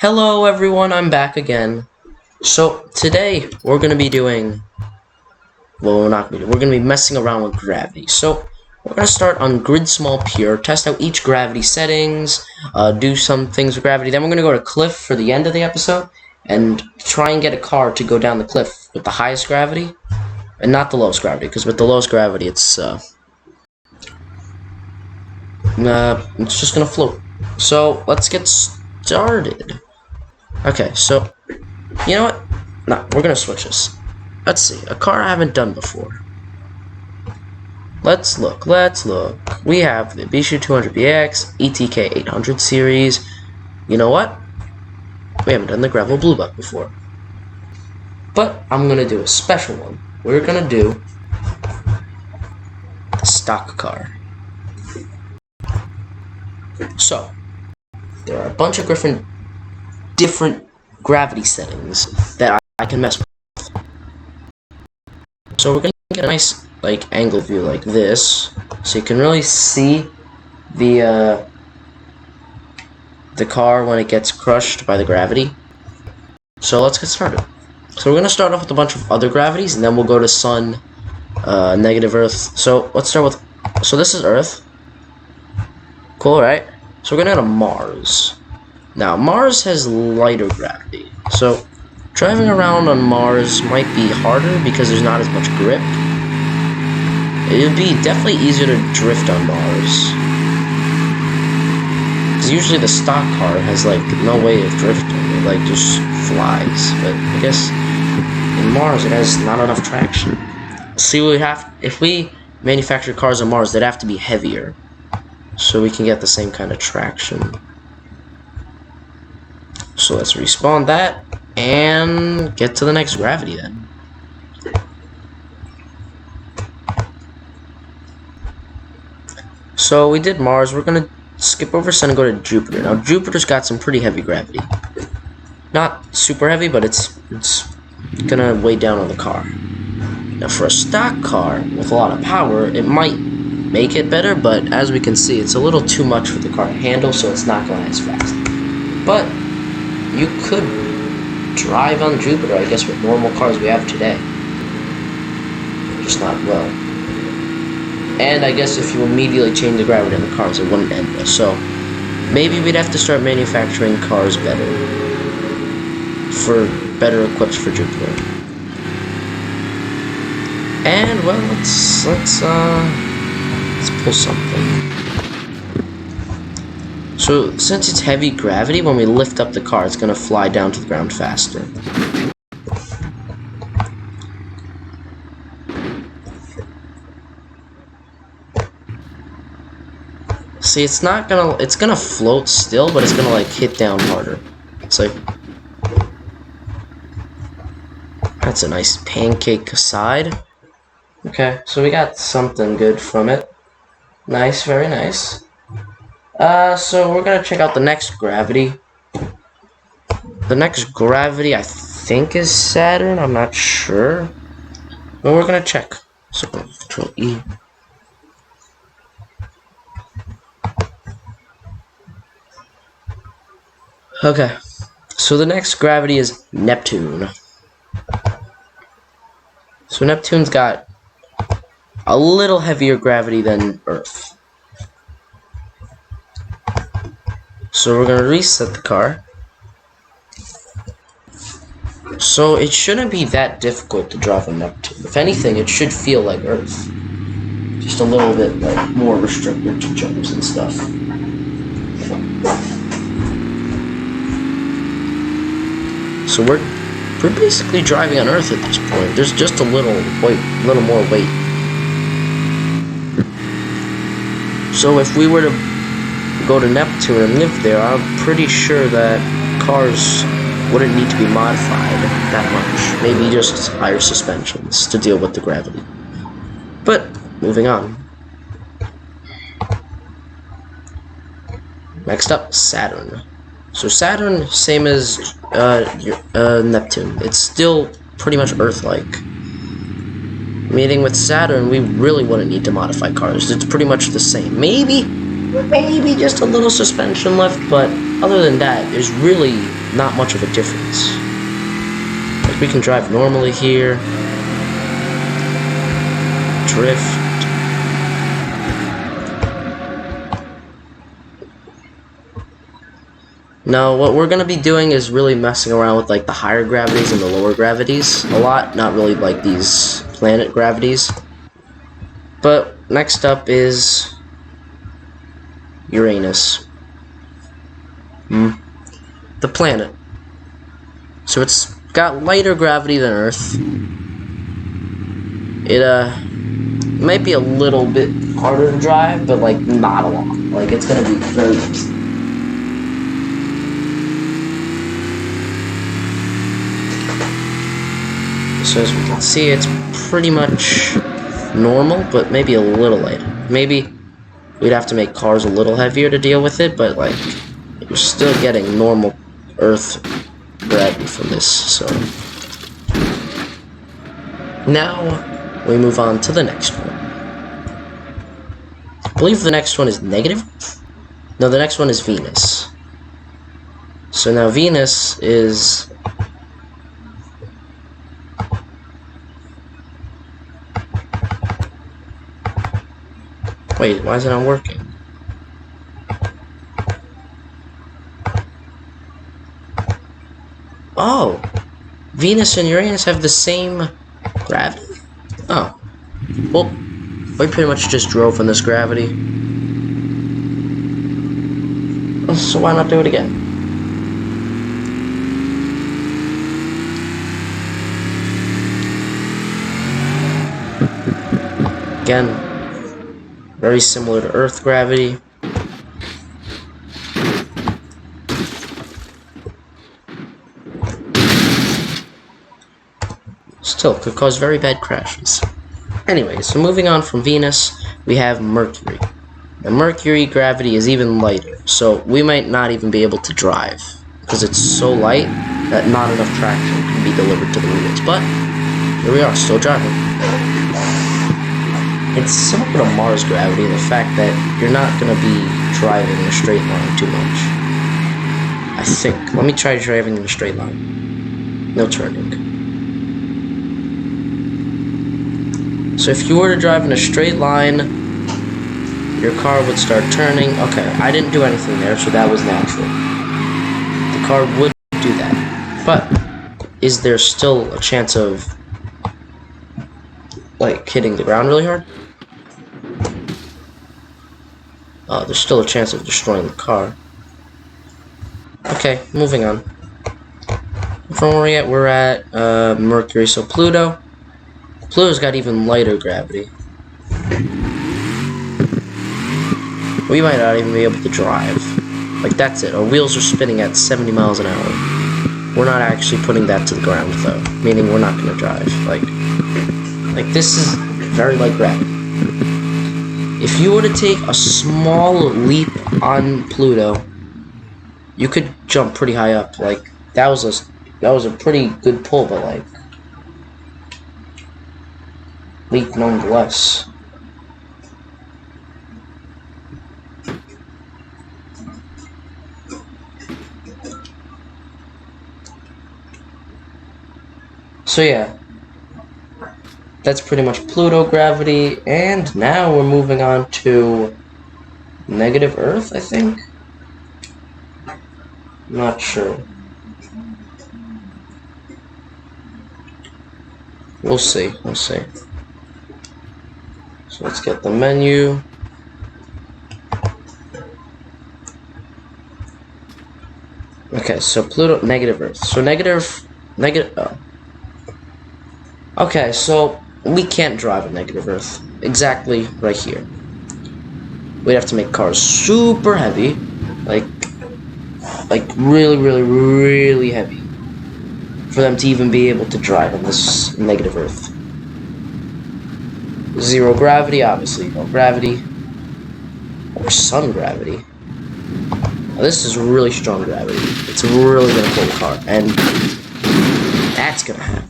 Hello everyone, I'm back again. So today we're gonna be doing, well, we're gonna be messing around with gravity. So we're gonna start on grid small pure, test out each gravity settings, do some things with gravity. Then we're gonna go to cliff for the end of the episode and try and get a car to go down the cliff with the highest gravity and not the lowest gravity, because with the lowest gravity it's just gonna float. So let's get started. Okay, so, you know what? No, we're gonna switch this. Let's see, a car I haven't done before. Let's look. We have the BeamNG 200BX, ETK 800 series. You know what? We haven't done the Gravel Blue Buck before. But I'm gonna do a special one. We're gonna do the stock car. So, there are a bunch of different gravity settings that I can mess with. So we're gonna get a nice angle view like this, so you can really see the car when it gets crushed by the gravity. So let's get started. So we're gonna start off with a bunch of other gravities, and then we'll go to Sun, negative Earth. So let's start with, so this is Earth. Cool, right? So we're gonna go to Mars. Now, Mars has lighter gravity, so driving around on Mars might be harder because there's not as much grip. It would be definitely easier to drift on Mars, because usually the stock car has no way of drifting. It just flies, but I guess in Mars it has not enough traction. See, if we manufacture cars on Mars, they'd have to be heavier, so we can get the same kind of traction. So let's respawn that and get to the next gravity then. So we did Mars. We're gonna skip over Sun and go to Jupiter. Now Jupiter's got some pretty heavy gravity. Not super heavy, but it's gonna weigh down on the car. Now for a stock car with a lot of power, it might make it better, but as we can see, it's a little too much for the car to handle, so it's not going as fast. But you could drive on Jupiter, I guess, with normal cars we have today. Just not well. And I guess if you immediately change the gravity on the cars, it wouldn't end well. So maybe we'd have to start manufacturing cars better equipped for Jupiter. And well, let's pull something. So, since it's heavy gravity, when we lift up the car, it's going to fly down to the ground faster. See, it's going to float still, but it's going to hit down harder. It's that's a nice pancake side. Okay, so we got something good from it. Nice, very nice. So we're gonna check out the next gravity. The next gravity, I think, is Saturn. I'm not sure, but we're gonna check. So Control E. Okay, so the next gravity is Neptune. So Neptune's got a little heavier gravity than Earth. So we're going to reset the car. So it shouldn't be that difficult to drive on Neptune. If anything, it should feel like Earth. Just a little bit more restricted to jumps and stuff. So we're basically driving on Earth at this point. There's just a little more weight. So if we were to go to Neptune and live there, I'm pretty sure that cars wouldn't need to be modified that much. Maybe just higher suspensions to deal with the gravity. But moving on. Next up, Saturn. So Saturn, same as Neptune. It's still pretty much Earth-like. Meaning with Saturn, we really wouldn't need to modify cars. It's pretty much the same. Maybe just a little suspension left, but other than that, there's really not much of a difference. Like, we can drive normally here. Drift. No, what we're gonna be doing is really messing around with like the higher gravities and the lower gravities a lot, not really like these planet gravities. But next up is Uranus. The planet. So it's got lighter gravity than Earth. It might be a little bit harder to drive, but like not a lot. Like it's gonna be very easy. So as we can see, it's pretty much normal, but maybe a little lighter. Maybe we'd have to make cars a little heavier to deal with it, but like you're still getting normal Earth gravity from this. So now we move on to the next one. I believe the next one is negative. No, the next one is Venus. So now Venus is wait, why is it not working? Oh, Venus and Uranus have the same gravity? Oh, well, we pretty much just drove in this gravity. So why not do it again? Again, very similar to Earth gravity. Still, could cause very bad crashes. Anyway, so moving on from Venus, we have Mercury. The Mercury gravity is even lighter, so we might not even be able to drive, because it's so light that not enough traction can be delivered to the wheels. But here we are, still driving. It's similar to Mars gravity, the fact that you're not going to be driving in a straight line too much. I think. Let me try driving in a straight line. No turning. So if you were to drive in a straight line, your car would start turning. Okay, I didn't do anything there, so that was natural. The car would do that. But is there still a chance of like hitting the ground really hard? There's still a chance of destroying the car. Okay, moving on. From where we're at, we're at Mercury, so Pluto. Pluto's got even lighter gravity. We might not even be able to drive. Like, that's it. Our wheels are spinning at 70 miles an hour. We're not actually putting that to the ground, though. Meaning we're not going to drive. Like, this is very light gravity. If you were to take a small leap on Pluto, you could jump pretty high up. Like, that was a pretty good pull, but like, leap nonetheless. So yeah, that's pretty much Pluto gravity, and now we're moving on to negative Earth, I think? Not sure. We'll see, we'll see. So let's get the menu. Okay, so Pluto, negative Earth. So negative, oh. Okay, so we can't drive a negative Earth. Exactly right here. We'd have to make cars super heavy. Like really, really, really heavy. For them to even be able to drive on this negative Earth. Zero gravity, obviously no gravity. Or sun gravity. Now, this is really strong gravity. It's really gonna pull the car, and that's gonna happen.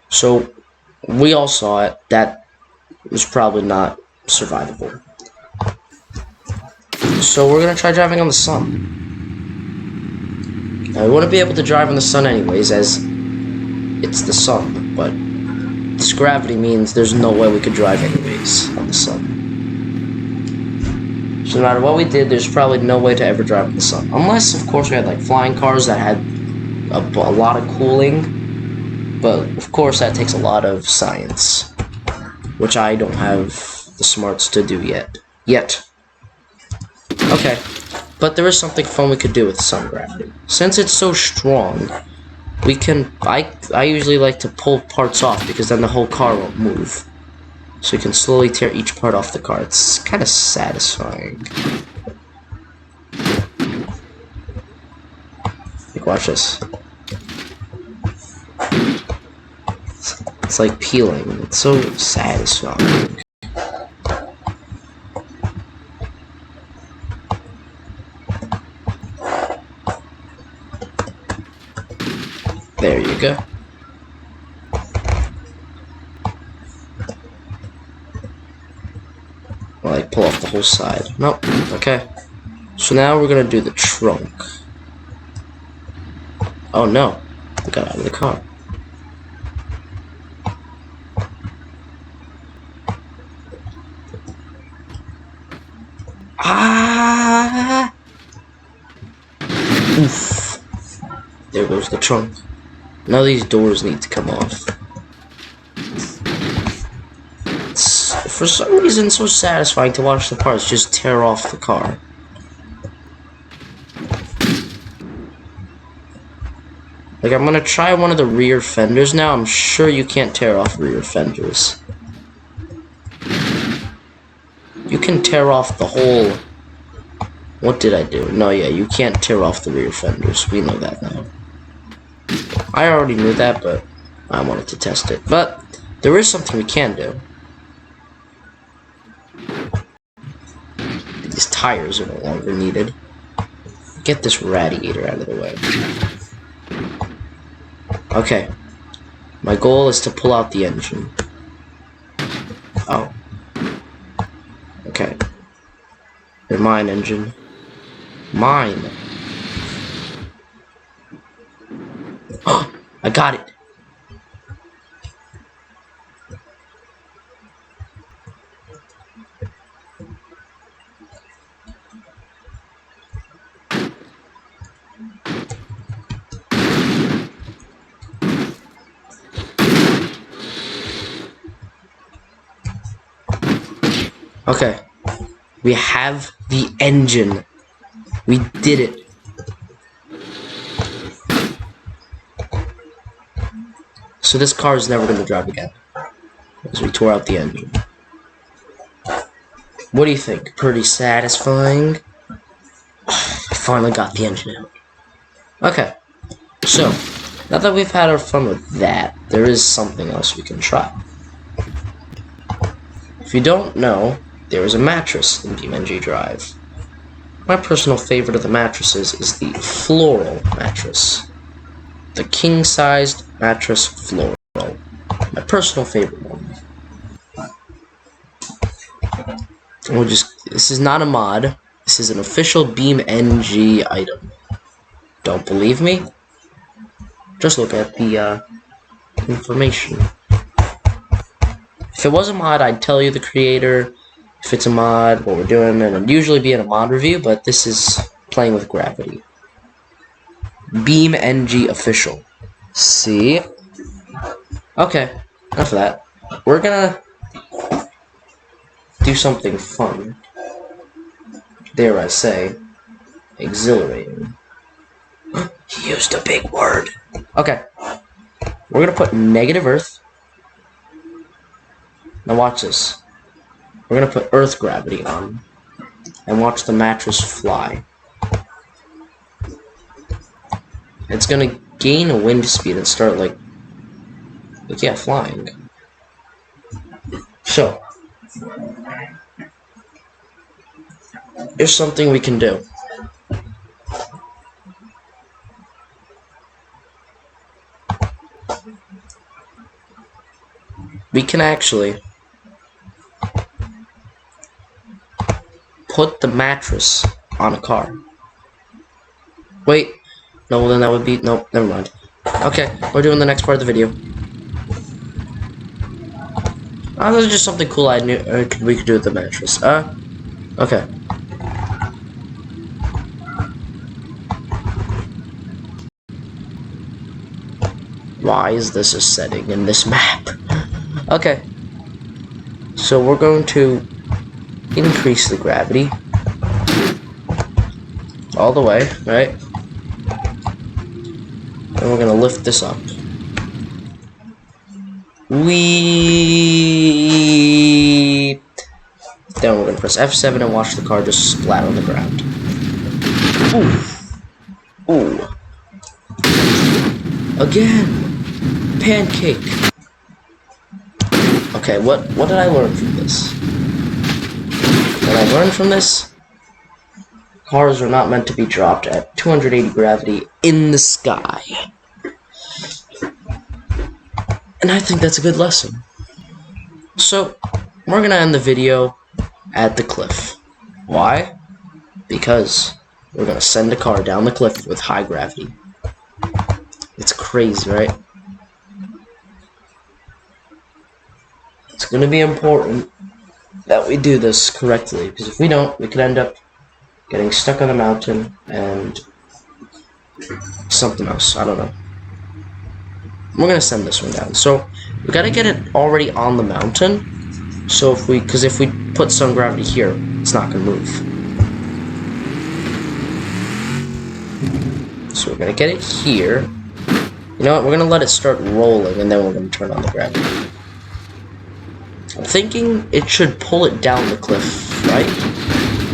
So we all saw it. That was probably not survivable. So we're gonna try driving on the sun. Now, we wouldn't be able to drive on the sun anyways, as it's the sun, but this gravity means there's no way we could drive anyways on the sun. So no matter what we did, there's probably no way to ever drive on the sun. Unless, of course, we had like flying cars that had a lot of cooling. But, of course, that takes a lot of science. Which I don't have the smarts to do yet. Okay. But there is something fun we could do with sun gravity. Since it's so strong, we can... I usually like to pull parts off because then the whole car won't move. So you can slowly tear each part off the car. It's kind of satisfying. Like, watch this. It's like peeling. It's so satisfying. There you go. Well, I pull off the whole side. Nope. Okay. So now we're gonna do the trunk. Oh no. We got out of the car. Ah! Oof. There goes the trunk. Now these doors need to come off. It's, for some reason, so satisfying to watch the parts just tear off the car. Like, I'm gonna try one of the rear fenders now. I'm sure you can't tear off rear fenders. You can tear off the whole... What did I do? No, yeah, you can't tear off the rear fenders. We know that now. I already knew that, but I wanted to test it. But there is something we can do. These tires are no longer needed. Get this radiator out of the way. Okay. My goal is to pull out the engine. Oh. Okay. They're mine, engine. Mine. Oh, I got it. Okay. We have the engine. We did it. So this car is never going to drive again. Because we tore out the engine. What do you think? Pretty satisfying? I finally got the engine out. Okay. So, now that we've had our fun with that, there is something else we can try. If you don't know, there is a mattress in BeamNG Drive. My personal favorite of the mattresses is the floral mattress. The king-sized mattress floral. My personal favorite one. This is not a mod. This is an official BeamNG item. Don't believe me? Just look at the information. If it was a mod, I'd tell you the creator. If it's a mod, what we're doing, and it'd usually be in a mod review, but this is playing with gravity. BeamNG official. See? Okay, enough of that. We're gonna do something fun. Dare I say, exhilarating. He used a big word. Okay. We're gonna put negative Earth. Now watch this. We're gonna put Earth gravity on. And watch the mattress fly. It's gonna gain a wind speed and start like yeah, flying. So here's something we can do. We can actually put the mattress on a car. Wait. No, well then that would be... Nope, never mind. Okay, we're doing the next part of the video. This is just something cool I knew we could do with the mattress. Okay. Why is this a setting in this map? Okay. So we're going to increase the gravity. All the way, right? And we're gonna lift this up. Then we're gonna press F7 and watch the car just splat on the ground. Ooh. Ooh. Again. Pancake. Okay, what did I learn from this? What I learned from this? Cars are not meant to be dropped at 280 gravity in the sky. And I think that's a good lesson. So, we're gonna end the video at the cliff. Why? Because we're gonna send a car down the cliff with high gravity. It's crazy, right? It's gonna be important that we do this correctly, because if we don't, we could end up getting stuck on a mountain and something else. I don't know. We're gonna send this one down. So we gotta get it already on the mountain. So if we put some gravity here, it's not gonna move. So we're gonna get it here. You know what? We're gonna let it start rolling, and then we're gonna turn on the gravity. I'm thinking it should pull it down the cliff, right?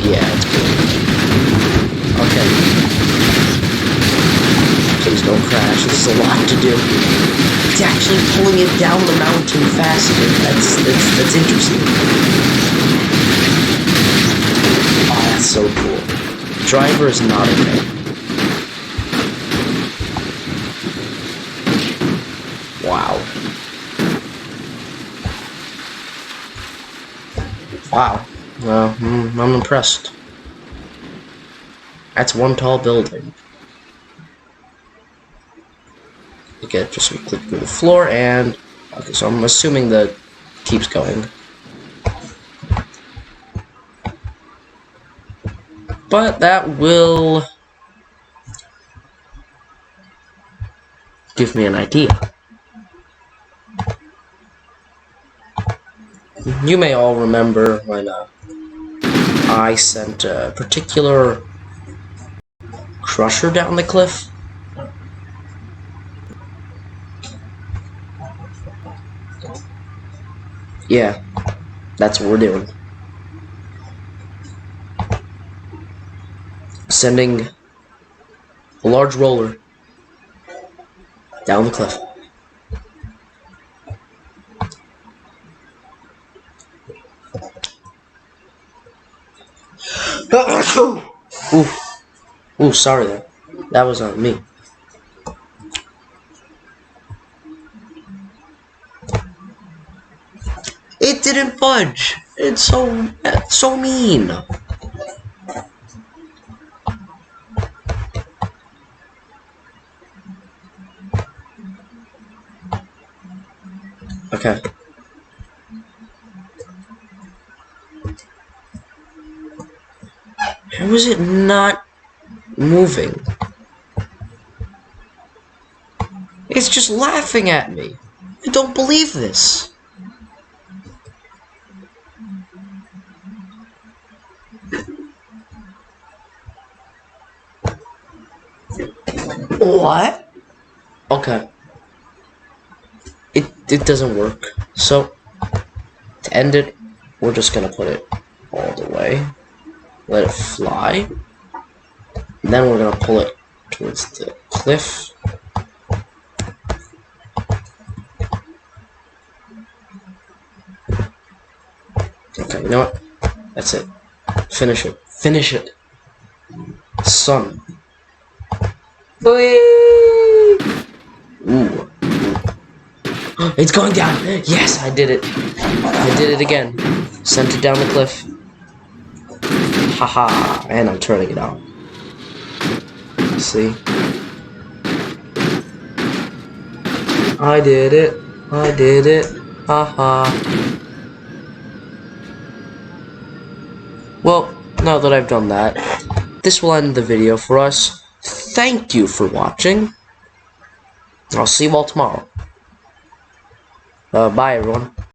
Yeah, it's good. Okay. Please don't crash. This is a lot to do. It's actually pulling it down the mountain faster. That's interesting. Oh, that's so cool. Driver is not okay. Wow. Wow. Well, I'm impressed. That's one tall building. Okay, just click through the floor and... Okay, so I'm assuming that keeps going. But that will... give me an idea. You may all remember when I sent a particular crusher down the cliff. Yeah, that's what we're doing. Sending a large roller down the cliff. Ooh, sorry there. That was on me. It didn't budge. It's so mean. Okay. How is it not moving? It's just laughing at me. I don't believe this. What? Okay. It doesn't work. So, to end it, we're just gonna put it all the way. Let it fly. And then we're gonna pull it towards the cliff. Okay, you know what? That's it. Finish it. Finish it. Son. Whee! Ooh. It's going down. Yes, I did it. I did it again. Sent it down the cliff. Haha, and I'm turning it on. See? I did it. I did it. Haha. Well, now that I've done that, this will end the video for us. Thank you for watching. I'll see you all tomorrow. Bye, everyone.